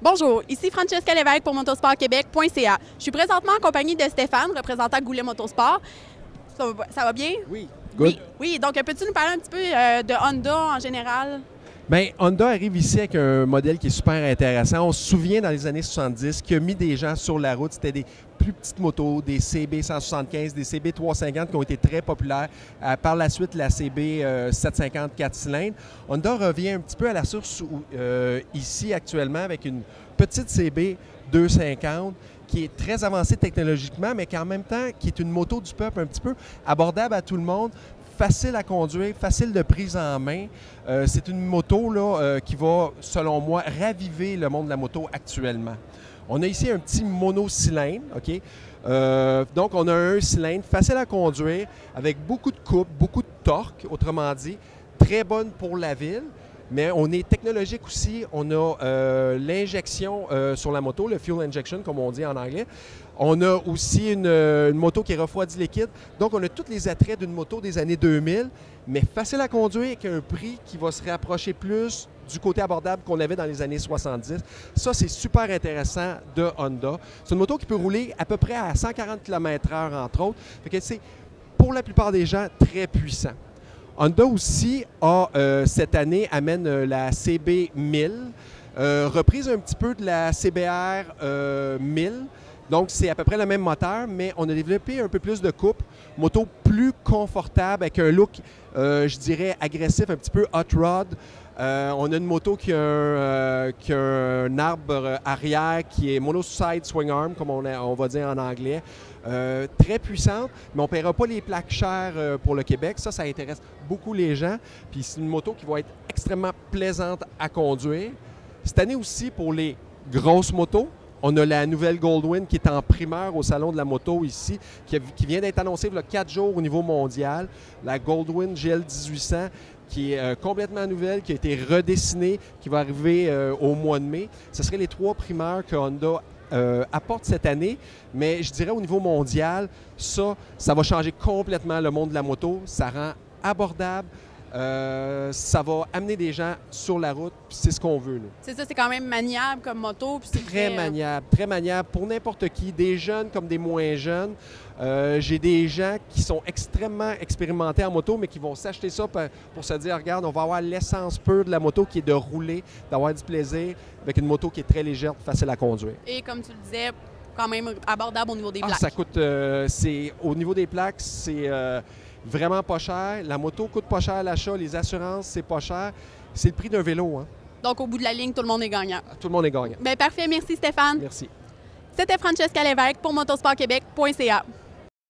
Bonjour, ici Francesca Lévesque pour motosportquebec.ca. Je suis présentement en compagnie de Stéphane, représentant Goulet Motosport. Ça va bien? Oui. Good. Oui, donc peux-tu nous parler un petit peu de Honda en général? Bien, Honda arrive ici avec un modèle qui est super intéressant. On se souvient dans les années 70 qu'il a mis des gens sur la route. C'était des plus petites motos, des CB 175, des CB 350 qui ont été très populaires. Par la suite, la CB 750 4 cylindres. Honda revient un petit peu à la source ici actuellement avec une petite CB 250 qui est très avancée technologiquement, mais qui en même temps qui est une moto du peuple un petit peu abordable à tout le monde. Facile à conduire, facile de prise en main. C'est une moto là, qui va, selon moi, raviver le monde de la moto actuellement. On a ici un petit monocylindre, OK? Donc, on a un cylindre facile à conduire, avec beaucoup de coupe, beaucoup de torque, autrement dit, très bonne pour la ville. Mais on est technologique aussi. On a l'injection sur la moto, le fuel injection, comme on dit en anglais. On a aussi une moto qui est refroidie liquide. Donc, on a tous les attraits d'une moto des années 2000, mais facile à conduire avec un prix qui va se rapprocher plus du côté abordable qu'on avait dans les années 70. Ça, c'est super intéressant de Honda. C'est une moto qui peut rouler à peu près à 140 km/h, entre autres. Fait que c'est, pour la plupart des gens, très puissant. Honda aussi cette année, amène la CB 1000, reprise un petit peu de la CBR 1000. Donc, c'est à peu près le même moteur, mais on a développé un peu plus de coupe. Moto plus confortable, avec un look, je dirais, agressif, un petit peu hot rod. On a une moto qui a un arbre arrière qui est mono-side swing arm, comme on va dire en anglais. Très puissante, mais on ne paiera pas les plaques chères pour le Québec. Ça intéresse beaucoup les gens. Puis c'est une moto qui va être extrêmement plaisante à conduire. Cette année aussi, pour les grosses motos, on a la nouvelle Goldwing qui est en primeur au Salon de la moto ici, qui vient d'être annoncée il y a 4 jours au niveau mondial. La Goldwing GL 1800 qui est complètement nouvelle, qui a été redessinée, qui va arriver au mois de mai. Ce seraient les 3 primeurs que Honda apporte cette année, mais je dirais au niveau mondial, ça va changer complètement le monde de la moto. Ça rend abordable. Ça va amener des gens sur la route, puis c'est ce qu'on veut, nous. C'est ça, c'est quand même maniable comme moto. Puis très maniable pour n'importe qui, des jeunes comme des moins jeunes. J'ai des gens qui sont extrêmement expérimentés en moto, mais qui vont s'acheter ça pour se dire, regarde, on va avoir l'essence pure de la moto qui est de rouler, d'avoir du plaisir, avec une moto qui est très légère, facile à conduire. Et comme tu le disais, quand même abordable au niveau des plaques. Ça coûte, au niveau des plaques, c'est vraiment pas cher. La moto coûte pas cher à l'achat, les assurances, c'est pas cher. C'est le prix d'un vélo, hein? Donc, au bout de la ligne, tout le monde est gagnant. Tout le monde est gagnant. Bien, parfait. Merci, Stéphane. Merci. C'était Francesca Lévesque pour motosportquebec.ca.